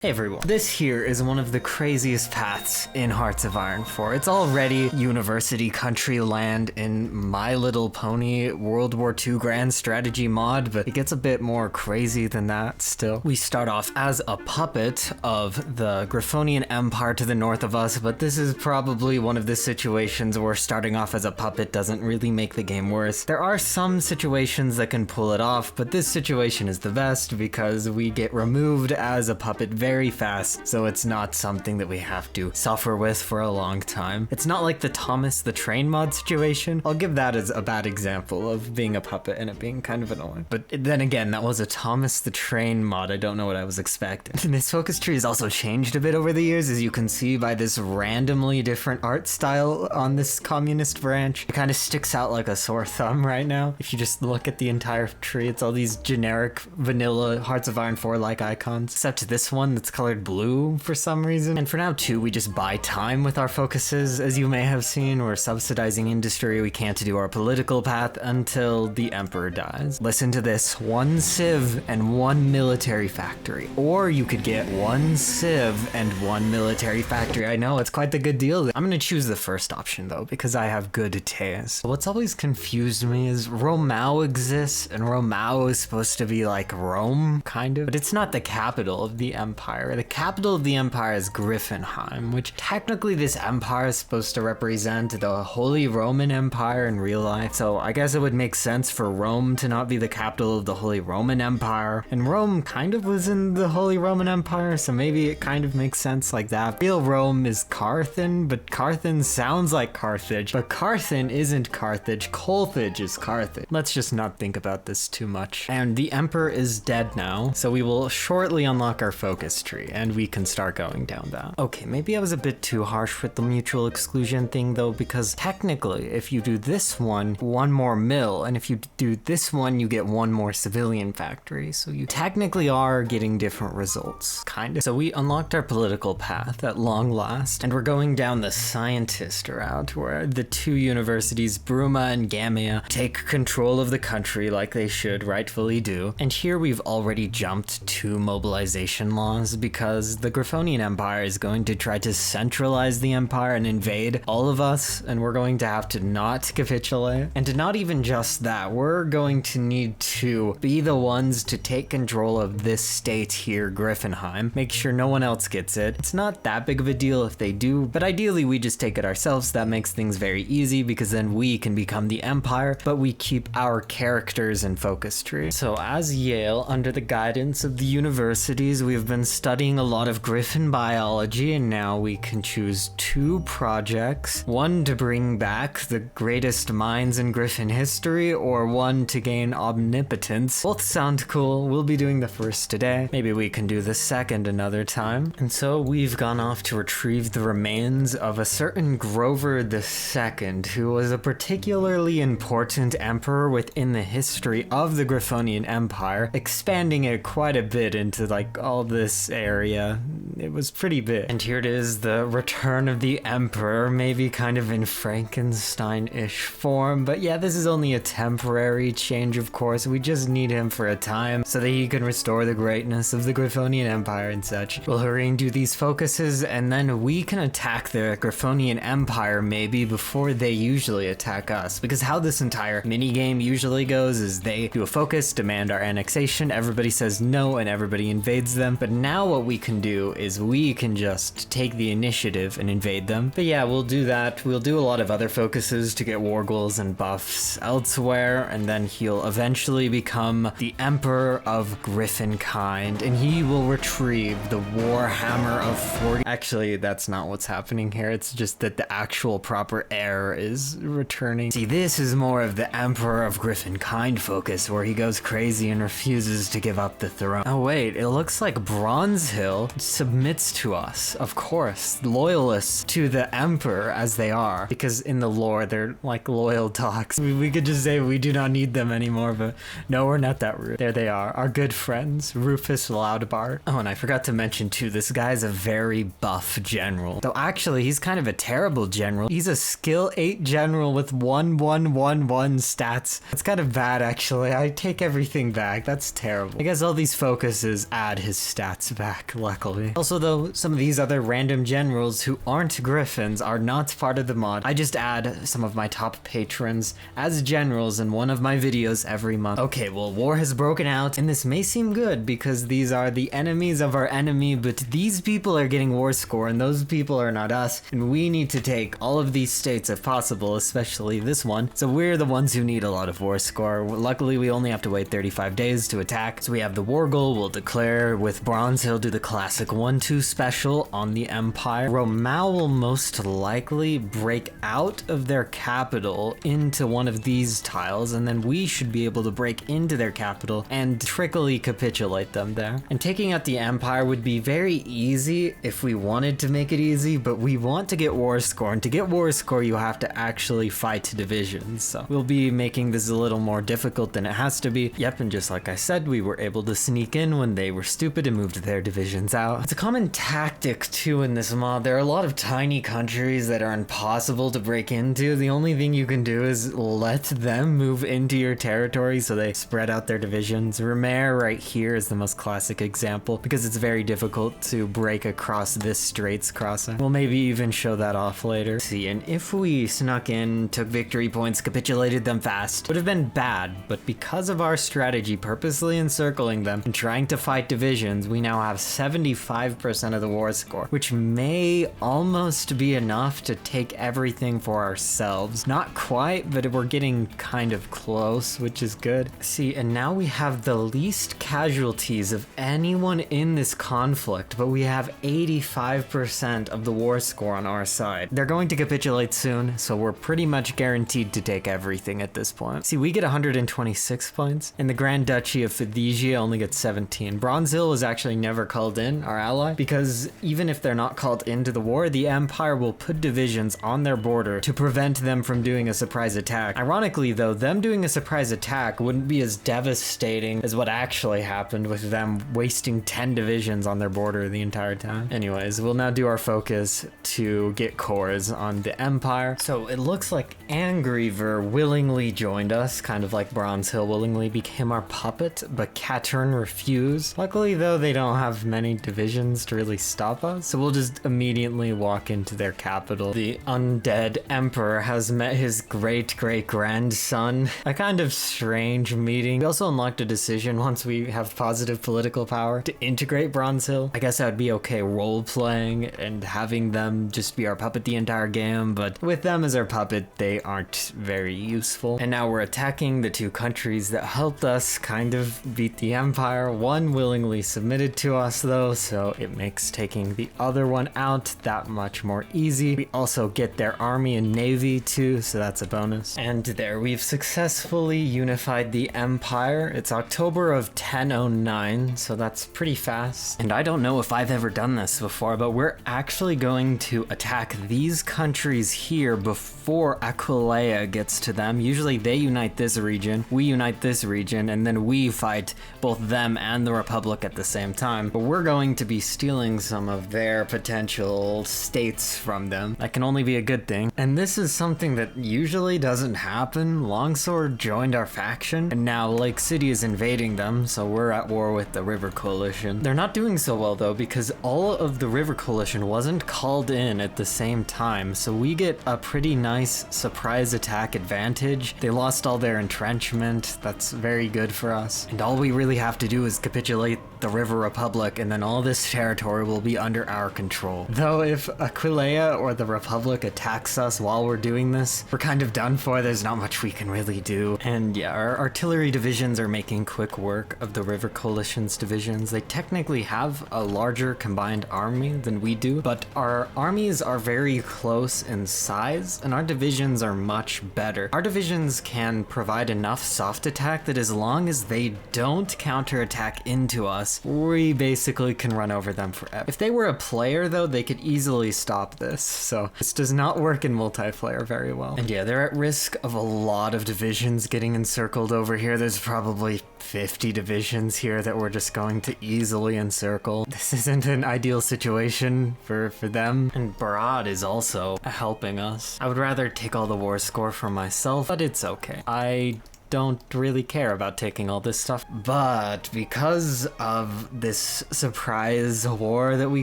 Hey everyone, this here is one of the craziest paths in Hearts of Iron 4. It's already University Country Land in My Little Pony World War II Grand Strategy mod, but it gets a bit more crazy than that still. We start off as a puppet of the Griffonian Empire to the north of us, but this is probably one of the situations where starting off as a puppet doesn't really make the game worse. There are some situations that can pull it off, but this situation is the best because we get removed as a puppet very fast, so it's not something that we have to suffer with for a long time. It's not like the Thomas the Train mod situation. I'll give that as a bad example of being a puppet and it being kind of annoying. But then again, that was a Thomas the Train mod. I don't know what I was expecting. And this focus tree has also changed a bit over the years, as you can see by this randomly different art style on this communist branch. It kind of sticks out like a sore thumb right now. If you just look at the entire tree, it's all these generic vanilla Hearts of Iron 4 like icons, except this one that's colored blue for some reason. And for now too, we just buy time with our focuses. As you may have seen, we're subsidizing industry. We can't do our political path until the emperor dies. Listen to this: 1 civ and 1 military factory. Or you could get 1 civ and 1 military factory. I know, it's quite the good deal. I'm gonna choose the first option though, because I have good taste. What's always confused me is Romau exists, and Romau is supposed to be like Rome, kind of, but it's not the capital of the empire. The capital of the empire is Griffonkind, which technically this empire is supposed to represent the Holy Roman Empire in real life, so I guess it would make sense for Rome to not be the capital of the Holy Roman Empire, and Rome kind of was in the Holy Roman Empire, so maybe it kind of makes sense like that. Real Rome is Carthage, but Carthage sounds like Carthage, but Carthage isn't Carthage, Carthage is Carthage. Let's just not think about this too much. And the emperor is dead now, so we will shortly unlock our focus tree, and we can start going down that. Okay, maybe I was a bit too harsh with the mutual exclusion thing though, because technically if you do this one more mill, and if you do this one, you get 1 more civilian factory, so you technically are getting different results, kind of. So we unlocked our political path at long last, and we're going down the scientist route, where the 2 universities, Bruma and Gamea, take control of the country like they should rightfully do. And here we've already jumped 2 mobilization laws, because the Griffonian Empire is going to try to centralize the empire and invade all of us, and we're going to have to not capitulate. And not even just that, we're going to need to be the ones to take control of this state here, Griffonheim, make sure no one else gets it. It's not that big of a deal if they do, but ideally we just take it ourselves. That makes things very easy, because then we can become the empire, but we keep our characters in focus tree. So as Yale, under the guidance of the universities, we've been studying a lot of Griffin biology, and now we can choose 2 projects. 1 to bring back the greatest minds in Griffin history, or 1 to gain omnipotence. Both sound cool. We'll be doing the first today. Maybe we can do the second another time. And so we've gone off to retrieve the remains of a certain Grover II, who was a particularly important emperor within the history of the Griffonian Empire, expanding it quite a bit into like all this area. It was pretty big. And here it is, the return of the emperor, maybe kind of in Frankenstein-ish form, but yeah, this is only a temporary change, of course. We just need him for a time so that he can restore the greatness of the Griffonian Empire and such. We'll hurry and do these focuses, and then we can attack the Griffonian Empire maybe before they usually attack us, because how this entire minigame usually goes is they do a focus, demand our annexation, everybody says no, and everybody invades them. But now what we can do is we can just take the initiative and invade them. But yeah, we'll do that. We'll do a lot of other focuses to get war goals and buffs elsewhere, and then he'll eventually become the Emperor of Griffonkind, and he will retrieve the Warhammer of 40. Actually, that's not what's happening here. It's just that the actual proper heir is returning. See, this is more of the Emperor of Griffonkind focus, where he goes crazy and refuses to give up the throne. Oh wait, it looks like Bronze Hill submitted submits to us, of course, loyalists to the emperor as they are, because in the lore they're like loyal dogs. We could just say we do not need them anymore, but no, we're not that rude. There they are, our good friends, Rufus Loudbart. Oh, and I forgot to mention too, this guy's a very buff general. Though actually, he's kind of a terrible general. He's a skill 8 general with 1111 stats. It's kind of bad actually. I take everything back. That's terrible. I guess all these focuses add his stats back, luckily. Also though, some of these other random generals who aren't griffins are not part of the mod. I just add some of my top patrons as generals in one of my videos every month. Okay, well, war has broken out, and this may seem good because these are the enemies of our enemy, but these people are getting war score and those people are not us, and we need to take all of these states if possible, especially this one. So we're the ones who need a lot of war score. Luckily, we only have to wait 35 days to attack. So we have the war goal we'll declare with Bronze Hill, do the classic 1-2 special on the Empire. Romao will most likely break out of their capital into one of these tiles, and then we should be able to break into their capital and trickily capitulate them there. And taking out the Empire would be very easy if we wanted to make it easy, but we want to get war score, and to get war score you have to actually fight divisions, so we'll be making this a little more difficult than it has to be. Yep, and just like I said, we were able to sneak in when they were stupid and moved their divisions out. It's a common tactic too in this mod. There are a lot of tiny countries that are impossible to break into. The only thing you can do is let them move into your territory so they spread out their divisions. Romer right here is the most classic example because it's very difficult to break across this straits crossing. We'll maybe even show that off later. See, and if we snuck in, took victory points, capitulated them fast, would have been bad, but because of our strategy purposely encircling them and trying to fight divisions, we now have 75% of the war score, which may almost be enough to take everything for ourselves. Not quite, but we're getting kind of close, which is good. See, and now we have the least casualties of anyone in this conflict, but we have 85% of the war score on our side. They're going to capitulate soon, so we're pretty much guaranteed to take everything at this point. See, we get 126 points, and the Grand Duchy of Fidesia only gets 17. Bronze Hill was actually never called in, our ally, because even if they're not called into the war, the Empire will put divisions on their border to prevent them from doing a surprise attack. Ironically though, them doing a surprise attack wouldn't be as devastating as what actually happened with them wasting 10 divisions on their border the entire time. Anyways, we'll now do our focus to get cores on the Empire. So it looks like Angriver willingly joined us, kind of like Bronze Hill willingly became our puppet, but Katern refused. Luckily though, they don't have many divisions to really stop us, so we'll just immediately walk into their capital. The undead emperor has met his great-great-grandson. A kind of strange meeting. We also unlocked a decision once we have positive political power to integrate Bronze Hill. I guess I would be okay role-playing and having them just be our puppet the entire game, but with them as our puppet, they aren't very useful. And now we're attacking the two countries that helped us kind of beat the Empire. One willingly submitted to us though, so it makes taking the other one out that much more easy. We also get their army and navy too, so that's a bonus. And there, we've successfully unified the Empire. It's October of 1009, so that's pretty fast. And I don't know if I've ever done this before, but we're actually going to attack these countries here before Aquileia gets to them. Usually they unite this region, we unite this region, and then we fight both them and the Republic at the same time. But we're going to be stealing some of their potential states from them. That can only be a good thing. And this is something that usually doesn't happen. Longsword joined our faction, and now Lake City is invading them, so we're at war with the River Coalition. They're not doing so well though, because all of the River Coalition wasn't called in at the same time, so we get a pretty nice surprise attack advantage. They lost all their entrenchment. That's very good for us. And all we really have to do is capitulate the River Republic, and then all this territory will be under our control. Though if Aquileia or the Republic attacks us while we're doing this, we're kind of done for. There's not much we can really do. And yeah, our artillery divisions are making quick work of the River Coalition's divisions. They technically have a larger combined army than we do, but our armies are very close in size, and our divisions are much better. Our divisions can provide enough soft attack that as long as they don't counterattack into us, us, we basically can run over them forever. If they were a player though, they could easily stop this, so this does not work in multiplayer very well. And yeah, they're at risk of a lot of divisions getting encircled over here. There's probably 50 divisions here that we're just going to easily encircle. This isn't an ideal situation for them. And Barad is also helping us. I would rather take all the war score for myself, but it's okay. I don't really care about taking all this stuff, but because of this surprise war that we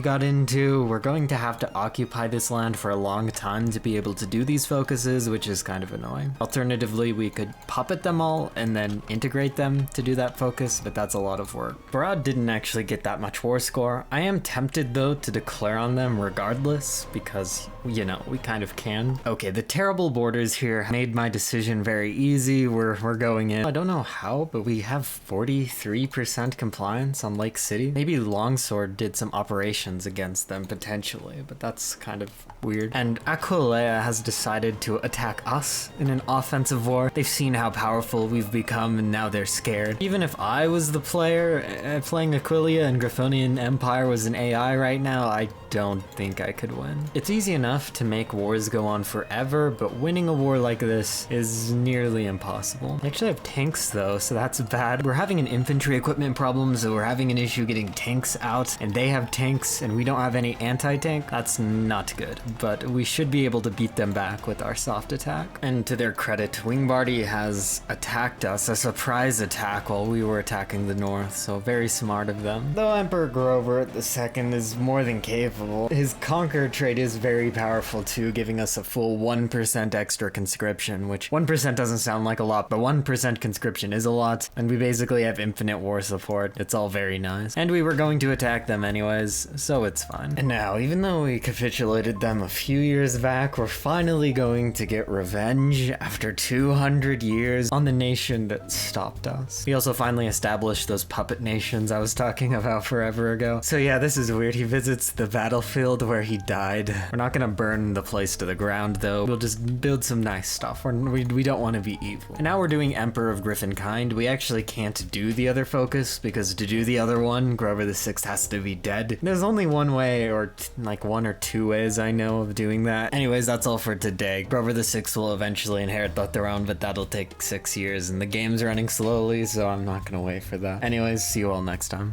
got into, we're going to have to occupy this land for a long time to be able to do these focuses, which is kind of annoying. Alternatively, we could puppet them all and then integrate them to do that focus, but that's a lot of work. Barad didn't actually get that much war score. I am tempted though to declare on them regardless, because you know, we kind of can. Okay, the terrible borders here made my decision very easy. We're going in. I don't know how, but we have 43% compliance on Lake City. Maybe Longsword did some operations against them potentially, but that's kind of weird. And Aquileia has decided to attack us in an offensive war. They've seen how powerful we've become and now they're scared. Even if I was the player playing Aquileia and Griffonian Empire was an AI right now, I don't think I could win. It's easy enough to make wars go on forever, but winning a war like this is nearly impossible. They actually have tanks though, so that's bad. We're having an infantry equipment problem, so we're having an issue getting tanks out, and they have tanks and we don't have any anti-tank. That's not good, but we should be able to beat them back with our soft attack. And to their credit, Wingbardy has attacked us, a surprise attack while we were attacking the north, so very smart of them. Though Emperor Grover II is more than capable, his conquer trait is very powerful too, giving us a full 1% extra conscription, which 1% doesn't sound like a lot, but 1% conscription is a lot, and we basically have infinite war support. It's all very nice. And we were going to attack them anyways, so it's fine. And now, even though we capitulated them a few years back, we're finally going to get revenge after 200 years on the nation that stopped us. We also finally established those puppet nations I was talking about forever ago. So yeah, this is weird. He visits the battlefield where he died. We're not gonna burn the place to the ground though. We'll just build some nice stuff. We don't want to be evil. And now we're doing Emperor of Griffonkind. We actually can't do the other focus because to do the other one, Grover VI has to be dead. There's only one way, or like one or two ways I know of doing that. Anyways, that's all for today. Grover VI will eventually inherit the throne, but that'll take 6 years and the game's running slowly, so I'm not gonna wait for that. Anyways, see you all next time.